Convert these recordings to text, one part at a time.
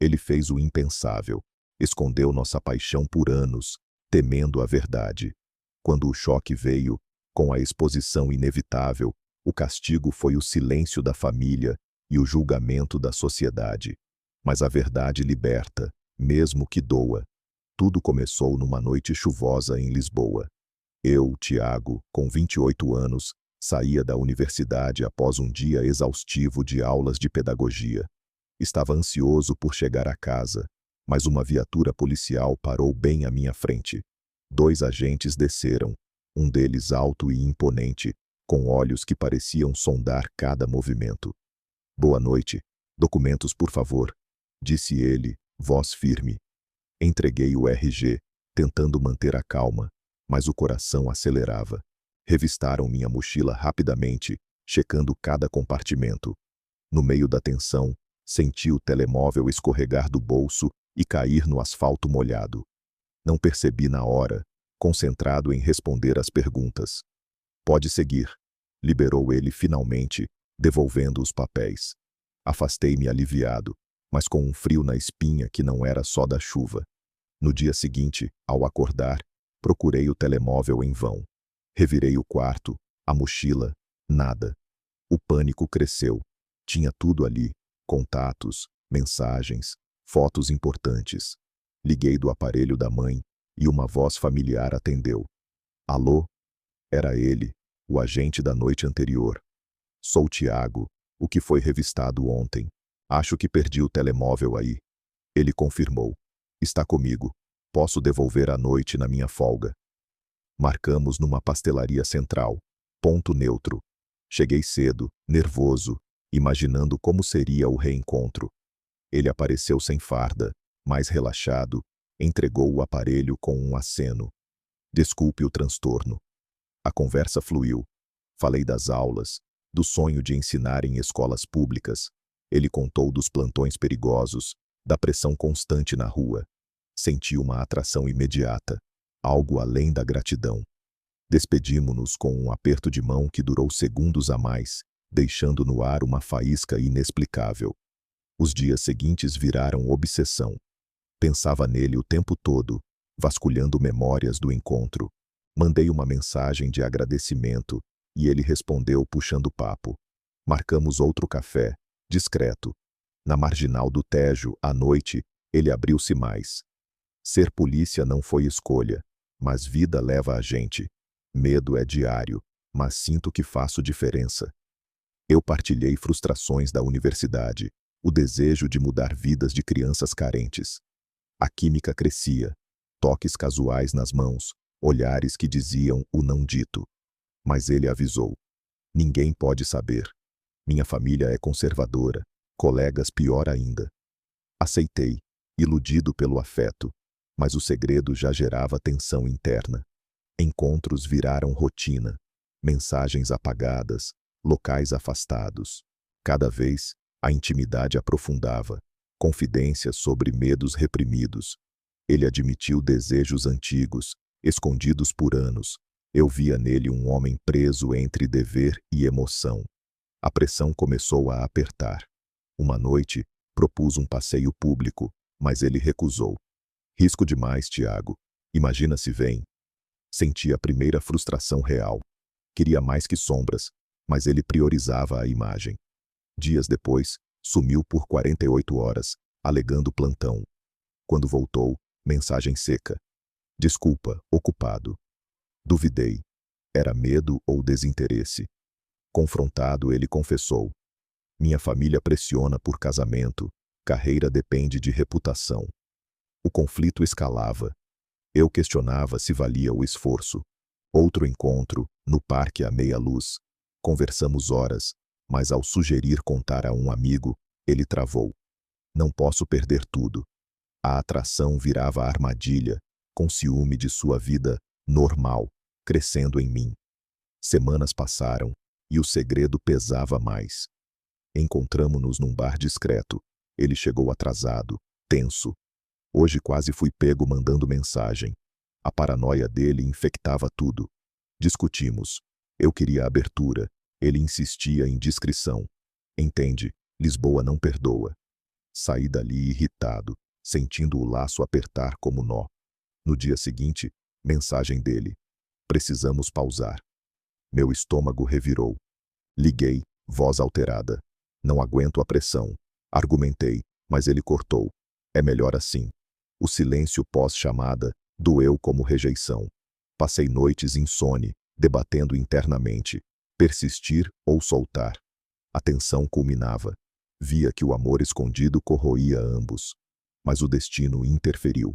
Ele fez o impensável. Escondeu nossa paixão por anos, temendo a verdade. Quando o choque veio, com a exposição inevitável, o castigo foi o silêncio da família e o julgamento da sociedade. Mas a verdade liberta, mesmo que doa. Tudo começou numa noite chuvosa em Lisboa. Eu, Tiago, com 28 anos, saía da universidade após um dia exaustivo de aulas de pedagogia. Estava ansioso por chegar a casa, mas uma viatura policial parou bem à minha frente. 2 agentes desceram, um deles alto e imponente, com olhos que pareciam sondar cada movimento. "Boa noite. Documentos, por favor", disse ele, voz firme. Entreguei o RG, tentando manter a calma, mas o coração acelerava. Revistaram minha mochila rapidamente, checando cada compartimento. No meio da tensão, senti o telemóvel escorregar do bolso e cair no asfalto molhado. Não percebi na hora, concentrado em responder às perguntas. "Pode seguir", liberou ele finalmente, devolvendo os papéis. Afastei-me aliviado, mas com um frio na espinha que não era só da chuva. No dia seguinte, ao acordar, procurei o telemóvel em vão. Revirei o quarto, a mochila, nada. O pânico cresceu. Tinha tudo ali: contatos, mensagens, fotos importantes. Liguei do aparelho da mãe e uma voz familiar atendeu. "Alô?" Era ele, o agente da noite anterior. "Sou Tiago, o que foi revistado ontem. Acho que perdi o telemóvel aí." Ele confirmou. "Está comigo. Posso devolver à noite na minha folga." Marcamos numa pastelaria central. Ponto neutro. Cheguei cedo, nervoso, imaginando como seria o reencontro. Ele apareceu sem farda, mais relaxado, entregou o aparelho com um aceno. "Desculpe o transtorno." A conversa fluiu. Falei das aulas, do sonho de ensinar em escolas públicas. Ele contou dos plantões perigosos, da pressão constante na rua. Senti uma atração imediata, algo além da gratidão. Despedimo-nos com um aperto de mão que durou segundos a mais, deixando no ar uma faísca inexplicável. Os dias seguintes viraram obsessão. Pensava nele o tempo todo, vasculhando memórias do encontro. Mandei uma mensagem de agradecimento e ele respondeu puxando papo. Marcamos outro café, discreto. Na marginal do Tejo, à noite, ele abriu-se mais. "Ser polícia não foi escolha, mas vida leva a gente. Medo é diário, mas sinto que faço diferença." Eu partilhei frustrações da universidade, o desejo de mudar vidas de crianças carentes. A química crescia, toques casuais nas mãos, olhares que diziam o não dito. Mas ele avisou: "Ninguém pode saber. Minha família é conservadora, colegas pior ainda." Aceitei, iludido pelo afeto, mas o segredo já gerava tensão interna. Encontros viraram rotina, mensagens apagadas, locais afastados. Cada vez, a intimidade aprofundava, confidências sobre medos reprimidos. Ele admitiu desejos antigos, escondidos por anos. Eu via nele um homem preso entre dever e emoção. A pressão começou a apertar. Uma noite, propus um passeio público, mas ele recusou. "Risco demais, Tiago. Imagina se vem." Senti a primeira frustração real. Queria mais que sombras, mas ele priorizava a imagem. Dias depois, sumiu por 48 horas, alegando plantão. Quando voltou, mensagem seca: "Desculpa, ocupado." Duvidei. Era medo ou desinteresse? Confrontado, ele confessou: "Minha família pressiona por casamento, carreira depende de reputação." O conflito escalava. Eu questionava se valia o esforço. Outro encontro, no parque à meia luz. Conversamos horas, mas ao sugerir contar a um amigo, ele travou. "Não posso perder tudo." A atração virava armadilha, com ciúme de sua vida normal, crescendo em mim. Semanas passaram, e o segredo pesava mais. Encontramo-nos num bar discreto. Ele chegou atrasado, tenso. Hoje quase fui pego mandando mensagem. A paranoia dele infectava tudo. Discutimos. Eu queria abertura. Ele insistia em discrição. Entende, Lisboa não perdoa. Saí dali irritado, sentindo o laço apertar como nó. No dia seguinte, mensagem dele: precisamos pausar. Meu estômago revirou. Liguei, voz alterada. Não aguento a pressão. Argumentei, mas ele cortou. É melhor assim. O silêncio pós-chamada doeu como rejeição. Passei noites insone, debatendo internamente. Persistir ou soltar. A tensão culminava. Via que o amor escondido corroía ambos. Mas o destino interferiu.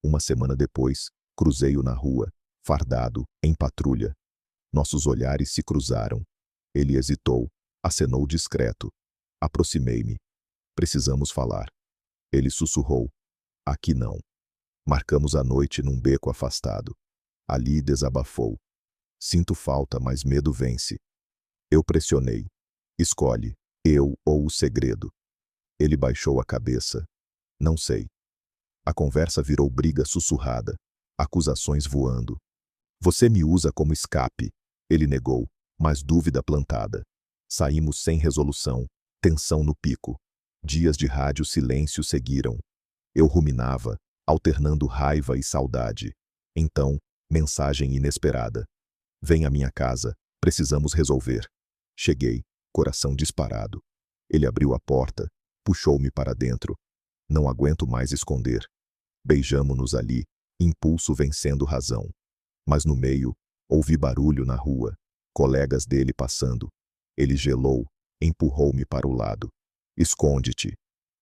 Uma semana depois, cruzei-o na rua, fardado, em patrulha. Nossos olhares se cruzaram. Ele hesitou, acenou discreto. Aproximei-me. Precisamos falar. Ele sussurrou. Aqui não. Marcamos a noite num beco afastado. Ali desabafou. Sinto falta, mas medo vence. Eu pressionei. Escolhe, eu ou o segredo. Ele baixou a cabeça. Não sei. A conversa virou briga sussurrada. Acusações voando. Você me usa como escape. Ele negou, mas dúvida plantada. Saímos sem resolução, tensão no pico. Dias de rádio silêncio seguiram. Eu ruminava, alternando raiva e saudade. Então, mensagem inesperada. Vem à minha casa, precisamos resolver. Cheguei, coração disparado. Ele abriu a porta, puxou-me para dentro. Não aguento mais esconder. Beijamo-nos ali, impulso vencendo razão. Mas no meio, ouvi barulho na rua, colegas dele passando. Ele gelou, empurrou-me para o lado. Esconde-te.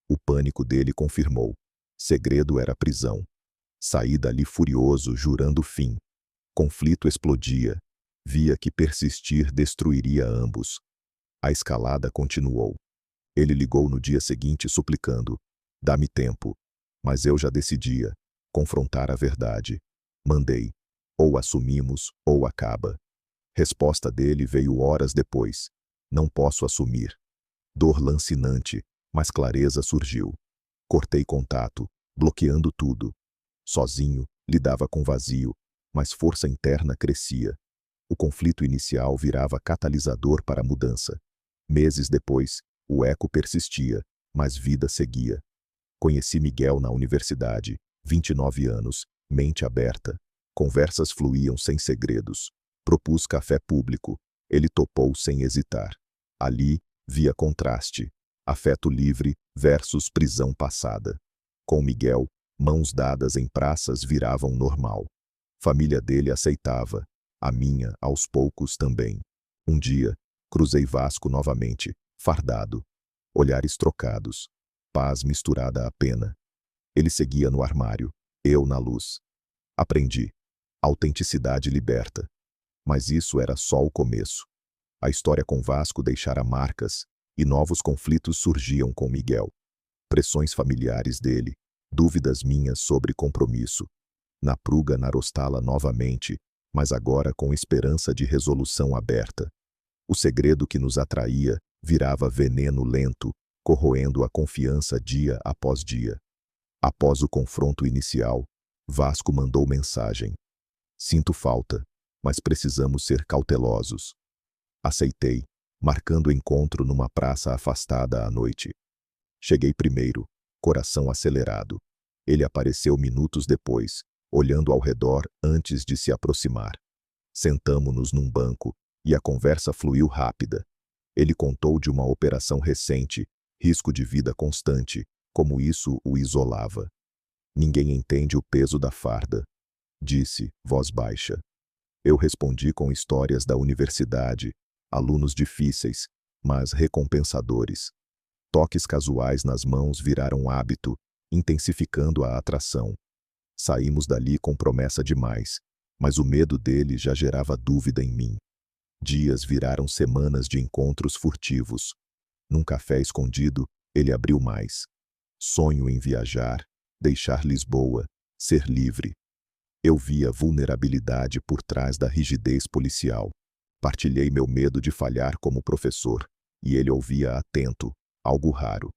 O pânico dele confirmou. Segredo era prisão. Saí dali furioso, jurando fim. Conflito explodia. Via que persistir destruiria ambos. A escalada continuou. Ele ligou no dia seguinte suplicando. Dá-me tempo. Mas eu já decidia. Confrontar a verdade. Mandei. Ou assumimos, ou acaba. Resposta dele veio horas depois. Não posso assumir. Dor lancinante, mas clareza surgiu. Cortei contato, bloqueando tudo. Sozinho, lidava com vazio, mas força interna crescia. O conflito inicial virava catalisador para a mudança. Meses depois, o eco persistia, mas vida seguia. Conheci Miguel na universidade, 29 anos, mente aberta. Conversas fluíam sem segredos. Propus café público. Ele topou sem hesitar. Ali, via contraste. Afeto livre versus prisão passada. Com Miguel, mãos dadas em praças viravam normal. Família dele aceitava. A minha, aos poucos, também. Um dia, cruzei Vasco novamente, fardado. Olhares trocados. Paz misturada à pena. Ele seguia no armário, eu na luz. Aprendi. Autenticidade liberta. Mas isso era só o começo. A história com Vasco deixara marcas, e novos conflitos surgiam com Miguel. Pressões familiares dele, dúvidas minhas sobre compromisso. Napruga narostala novamente, mas agora com esperança de resolução aberta. O segredo que nos atraía virava veneno lento, corroendo a confiança dia após dia. Após o confronto inicial, Vasco mandou mensagem. Sinto falta, mas precisamos ser cautelosos. Aceitei, marcando encontro numa praça afastada à noite. Cheguei primeiro, coração acelerado. Ele apareceu minutos depois, olhando ao redor antes de se aproximar. Sentamo-nos num banco, e a conversa fluiu rápida. Ele contou de uma operação recente, risco de vida constante, como isso o isolava. Ninguém entende o peso da farda, disse, voz baixa. Eu respondi com histórias da universidade, alunos difíceis, mas recompensadores. Toques casuais nas mãos viraram hábito, intensificando a atração. Saímos dali com promessa demais, mas o medo dele já gerava dúvida em mim. Dias viraram semanas de encontros furtivos. Num café escondido, ele abriu mais. Sonho em viajar, deixar Lisboa, ser livre. Eu via vulnerabilidade por trás da rigidez policial. Partilhei meu medo de falhar como professor, e ele ouvia atento, algo raro.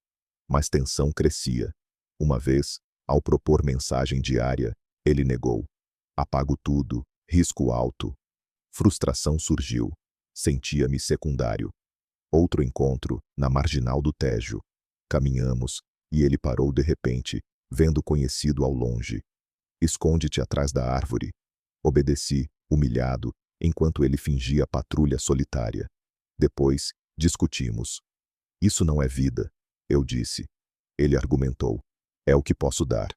Mas tensão crescia. Uma vez, ao propor mensagem diária, ele negou. Apago tudo, risco alto. Frustração surgiu. Sentia-me secundário. Outro encontro, na marginal do Tejo. Caminhamos, E ele parou de repente, vendo o conhecido ao longe. Esconde-te atrás da árvore. Obedeci, humilhado, enquanto ele fingia patrulha solitária. Depois, discutimos. Isso não é vida, eu disse. Ele argumentou. É o que posso dar.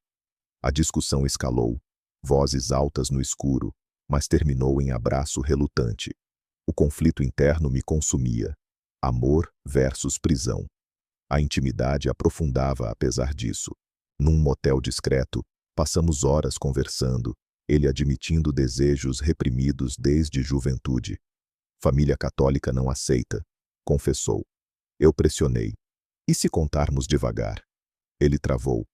A discussão escalou, vozes altas no escuro, mas terminou em abraço relutante. O conflito interno me consumia. Amor versus prisão. A intimidade aprofundava apesar disso. Num motel discreto, passamos horas conversando, ele admitindo desejos reprimidos desde juventude. Família católica não aceita, confessou. Eu pressionei. E se contarmos devagar? Ele travou.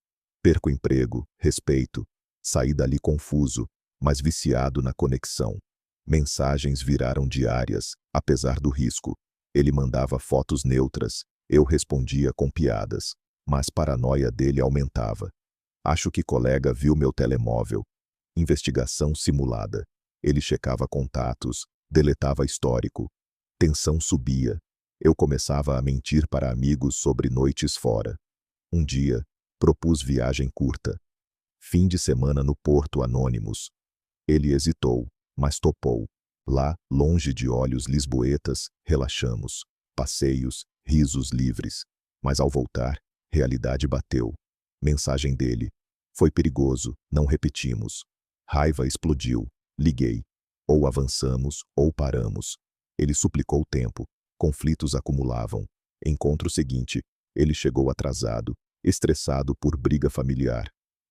Perco emprego, respeito. Saí dali confuso, mas viciado na conexão. Mensagens viraram diárias, apesar do risco. Ele mandava fotos neutras, eu respondia com piadas, mas paranoia dele aumentava. Acho que colega viu meu telemóvel. Investigação simulada. Ele checava contatos, deletava histórico. Tensão subia. Eu começava a mentir para amigos sobre noites fora. Um dia, propus viagem curta. Fim de semana no Porto Anônimos. Ele hesitou, mas topou. Lá, longe de olhos lisboetas, relaxamos. Passeios, risos livres. Mas ao voltar, realidade bateu. Mensagem dele. Foi perigoso, não repetimos. Raiva explodiu. Liguei. Ou avançamos, ou paramos. Ele suplicou tempo. Conflitos acumulavam. Encontro seguinte, ele chegou atrasado, estressado por briga familiar.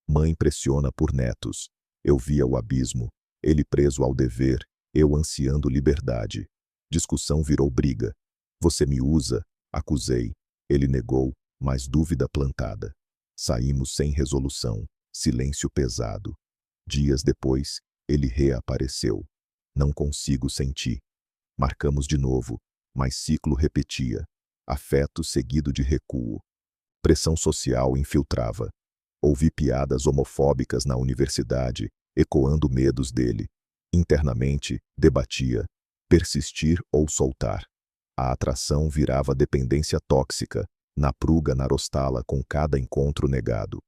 Mãe pressiona por netos. Eu via o abismo. Ele preso ao dever, eu ansiando liberdade. Discussão virou briga. Você me usa? Acusei. Ele negou, mas dúvida plantada. Saímos sem resolução. Silêncio pesado. Dias depois, ele reapareceu. Não consigo sentir. Marcamos de novo, mas ciclo repetia. Afeto seguido de recuo. Pressão social infiltrava. Ouvi piadas homofóbicas na universidade, ecoando medos dele. Internamente, debatia. Persistir ou soltar. A atração virava dependência tóxica, na pruga narostala com cada encontro negado.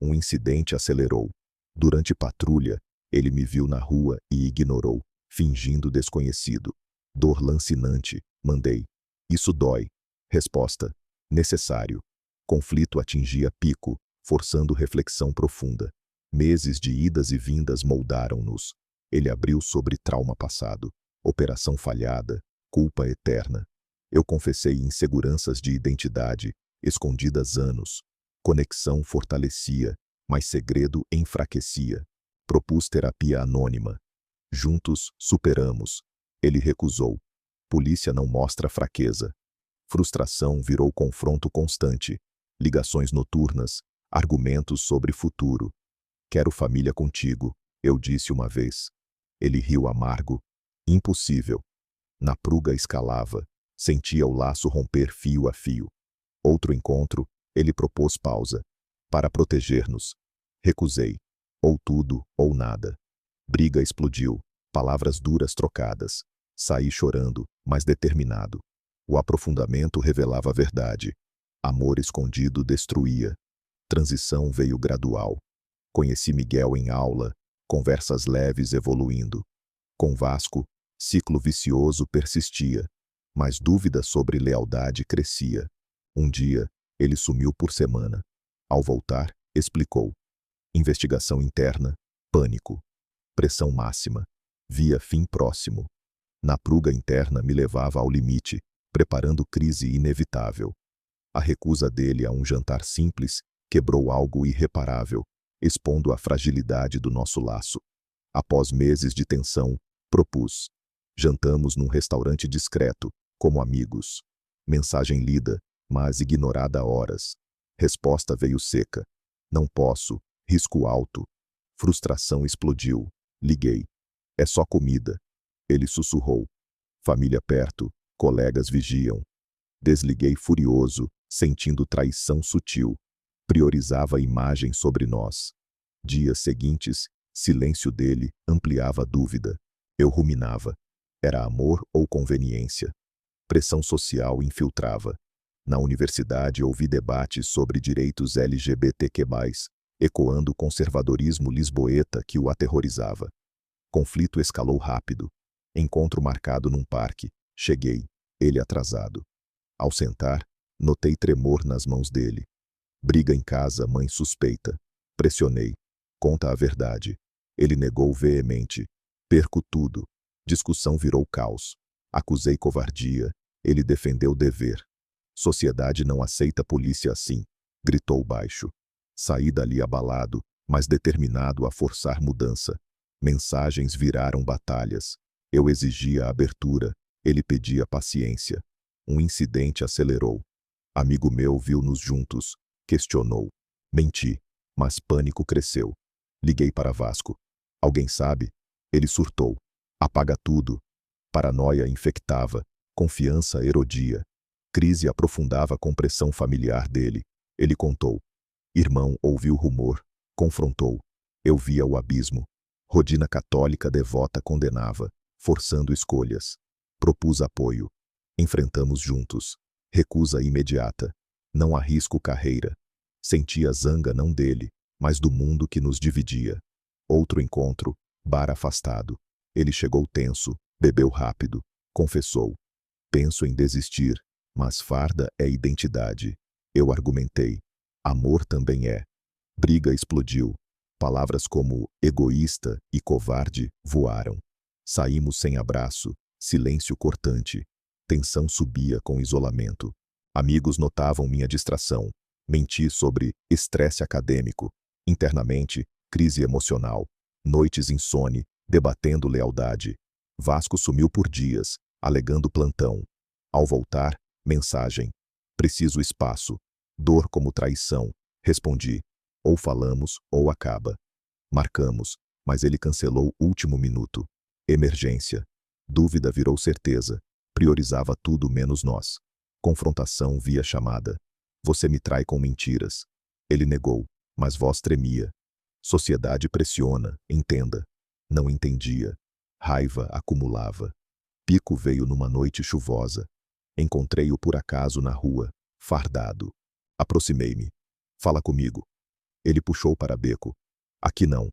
Um incidente acelerou. Durante patrulha, ele me viu na rua e ignorou, fingindo desconhecido. Dor lancinante, mandei. Isso dói. Resposta. Necessário. Conflito atingia pico, forçando reflexão profunda. Meses de idas e vindas moldaram-nos. Ele abriu sobre trauma passado. Operação falhada, culpa eterna. Eu confessei inseguranças de identidade, escondidas anos. Conexão fortalecia, mas segredo enfraquecia. Propus terapia anônima. Juntos, superamos. Ele recusou. Polícia não mostra fraqueza. Frustração virou confronto constante. Ligações noturnas, argumentos sobre futuro. Quero família contigo, eu disse uma vez. Ele riu amargo. Impossível. Na pruga escalava. Sentia o laço romper fio a fio. Outro encontro, ele propôs pausa. Para proteger-nos. Recusei. Ou tudo, ou nada. Briga explodiu. Palavras duras trocadas. Saí chorando, mas determinado. O aprofundamento revelava a verdade. Amor escondido destruía. Transição veio gradual. Conheci Miguel em aula, conversas leves evoluindo. Com Vasco, ciclo vicioso persistia, mas dúvida sobre lealdade crescia. Um dia, ele sumiu por semana. Ao voltar, explicou. Investigação interna, pânico. Pressão máxima. Via fim próximo. Na pruga interna me levava ao limite, preparando crise inevitável. A recusa dele a um jantar simples quebrou algo irreparável, expondo a fragilidade do nosso laço. Após meses de tensão, propus. Jantamos num restaurante discreto, como amigos. Mensagem lida, mas ignorada há horas. Resposta veio seca. Não posso, risco alto. Frustração explodiu. Liguei. É só comida. Ele sussurrou. Família perto, colegas vigiam. Desliguei furioso, sentindo traição sutil. Priorizava a imagem sobre nós. Dias seguintes, silêncio dele ampliava a dúvida. Eu ruminava. Era amor ou conveniência? Pressão social infiltrava. Na universidade ouvi debates sobre direitos LGBTQ+, ecoando o conservadorismo lisboeta que o aterrorizava. Conflito escalou rápido. Encontro marcado num parque. Cheguei, ele atrasado. Ao sentar, notei tremor nas mãos dele. Briga em casa, mãe suspeita. Pressionei. Conta a verdade. Ele negou veemente. Perco tudo. Discussão virou caos. Acusei covardia. Ele defendeu dever. Sociedade não aceita polícia assim, gritou baixo. Saí dali abalado, mas determinado a forçar mudança. Mensagens viraram batalhas. Eu exigia abertura, ele pedia paciência. Um incidente acelerou. Amigo meu viu-nos juntos, questionou. Menti, mas pânico cresceu. Liguei para Vasco. Alguém sabe? Ele surtou. Apaga tudo. Paranoia infectava, confiança erodia. Crise aprofundava a compressão familiar dele. Ele contou. Irmão ouviu rumor, confrontou. Eu via o abismo. Rodina católica devota condenava, forçando escolhas. Propus apoio. Enfrentamos juntos. Recusa imediata. Não arrisco carreira. Sentia zanga não dele, mas do mundo que nos dividia. Outro encontro, bar afastado. Ele chegou tenso, bebeu rápido, confessou. Penso em desistir, mas farda é identidade. Eu argumentei. Amor também é. Briga explodiu. Palavras como egoísta e covarde voaram. Saímos sem abraço, silêncio cortante. Tensão subia com isolamento. Amigos notavam minha distração. Menti sobre estresse acadêmico. Internamente, crise emocional. Noites insone, debatendo lealdade. Vasco sumiu por dias, alegando plantão. Ao voltar, mensagem. Preciso espaço. Dor como traição. Respondi. Ou falamos, ou acaba. Marcamos, mas ele cancelou último minuto. Emergência. Dúvida virou certeza. Priorizava tudo menos nós. Confrontação via chamada. Você me trai com mentiras. Ele negou, mas voz tremia. Sociedade pressiona, entenda. Não entendia. Raiva acumulava. Pico veio numa noite chuvosa. Encontrei-o por acaso na rua, fardado. Aproximei-me. Fala comigo. Ele puxou para beco. Aqui não.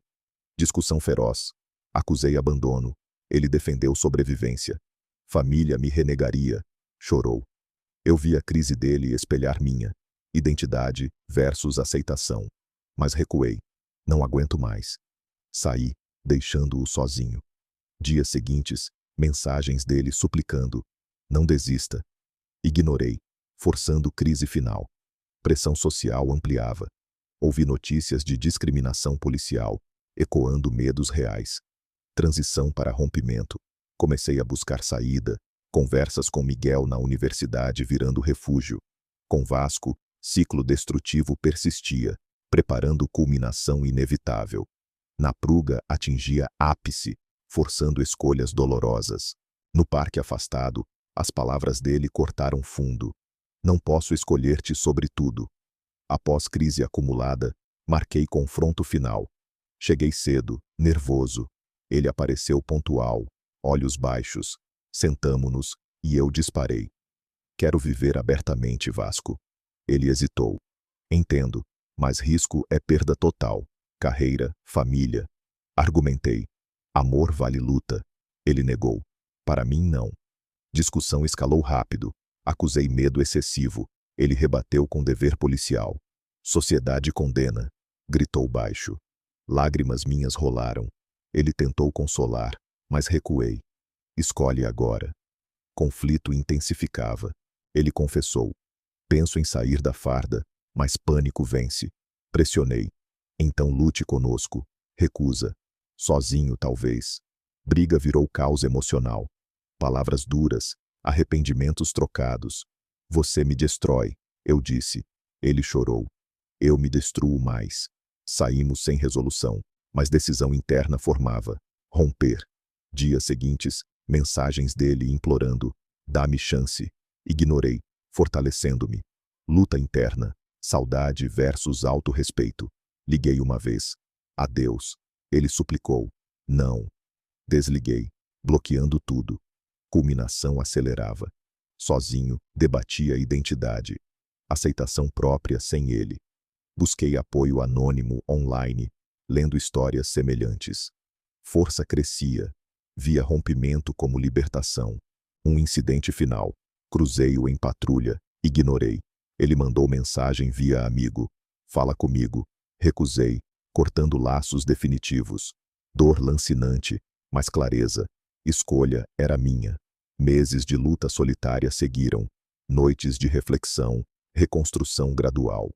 Discussão feroz. Acusei abandono. Ele defendeu sobrevivência. Família me renegaria. Chorou. Eu vi a crise dele espelhar minha. Identidade versus aceitação. Mas recuei. Não aguento mais. Saí, deixando-o sozinho. Dias seguintes, mensagens dele suplicando. Não desista. Ignorei, forçando crise final. Pressão social ampliava. Ouvi notícias de discriminação policial, ecoando medos reais. Transição para rompimento. Comecei a buscar saída, conversas com Miguel na universidade virando refúgio. Com Vasco, ciclo destrutivo persistia, preparando culminação inevitável. Na pruga atingia ápice, forçando escolhas dolorosas. No parque afastado, as palavras dele cortaram fundo. Não posso escolher-te sobre tudo. Após crise acumulada, marquei confronto final. Cheguei cedo, nervoso. Ele apareceu pontual, olhos baixos. Sentamo-nos, e eu disparei. Quero viver abertamente, Vasco. Ele hesitou. Entendo, mas risco é perda total. Carreira, família. Argumentei. Amor vale luta. Ele negou. Para mim, não. Discussão escalou rápido. Acusei medo excessivo. Ele rebateu com dever policial. Sociedade condena. Gritou baixo. Lágrimas minhas rolaram. Ele tentou consolar, mas recuei. Escolhe agora. Conflito intensificava. Ele confessou. Penso em sair da farda, mas pânico vence. Pressionei. Então lute conosco. Recusa. Sozinho, talvez. Briga virou caos emocional. Palavras duras, arrependimentos trocados. Você me destrói, eu disse. Ele chorou. Eu me destruo mais. Saímos sem resolução, mas decisão interna formava. Romper. Dias seguintes, mensagens dele implorando. Dá-me chance. Ignorei, fortalecendo-me. Luta interna. Saudade versus autorrespeito. Liguei uma vez. Adeus. Ele suplicou. Não. Desliguei, bloqueando tudo. Culminação acelerava. Sozinho, debatia a identidade. aceitação própria sem ele. Busquei apoio anônimo online, lendo histórias semelhantes. Força crescia. Via rompimento como libertação. Um incidente final. Cruzei-o em patrulha. Ignorei. Ele mandou mensagem via amigo. Fala comigo. Recusei, cortando laços definitivos. Dor lancinante, mas clareza. Escolha era minha. Meses de luta solitária seguiram. Noites de reflexão, reconstrução gradual.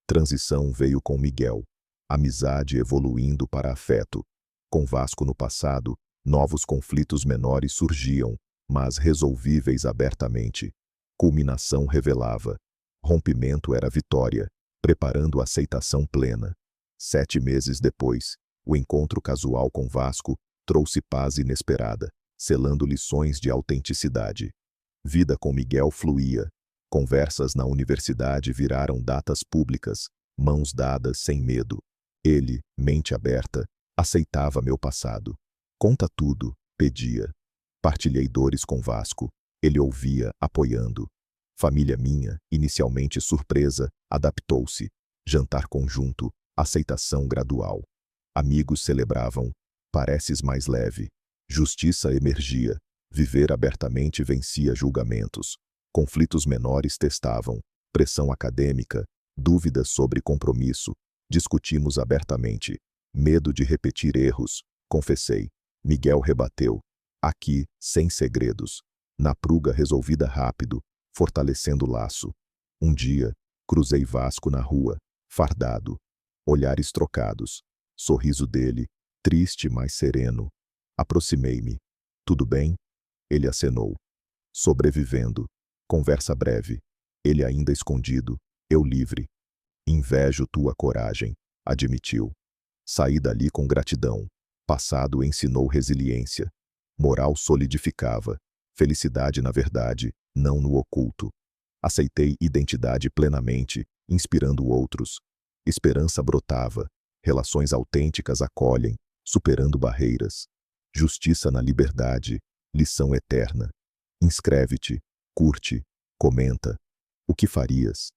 Transição veio com Miguel. Amizade evoluindo para afeto. Com Vasco no passado, novos conflitos menores surgiam, mas resolvíveis abertamente. Culminação revelava. Rompimento era vitória, preparando a aceitação plena. 7 meses depois, o encontro casual com Vasco trouxe paz inesperada, selando lições de autenticidade. Vida com Miguel fluía. Conversas na universidade viraram datas públicas, mãos dadas sem medo. Ele, mente aberta, aceitava meu passado. Conta tudo, pedia. Partilhei dores com Vasco. Ele ouvia, apoiando. Família minha, inicialmente surpresa, adaptou-se. Jantar conjunto, aceitação gradual. Amigos celebravam. Pareces mais leve. Justiça emergia. Viver abertamente vencia julgamentos. Conflitos menores testavam. Pressão acadêmica. Dúvidas sobre compromisso. Discutimos abertamente. Medo de repetir erros. Confessei. Miguel rebateu. Aqui, sem segredos. Na pruga resolvida rápido, fortalecendo o laço. Um dia, cruzei Vasco na rua, fardado. Olhares trocados. Sorriso dele, triste mas sereno. Aproximei-me. Tudo bem? Ele acenou. Sobrevivendo. Conversa breve. Ele ainda escondido, eu livre. Invejo tua coragem, admitiu. Saí dali com gratidão. Passado ensinou resiliência. Moral solidificava. Felicidade na verdade, não no oculto. Aceitei identidade plenamente, inspirando outros. Esperança brotava. Relações autênticas acolhem, superando barreiras. Justiça na liberdade, lição eterna. Inscreve-te, curte, comenta. O que farias?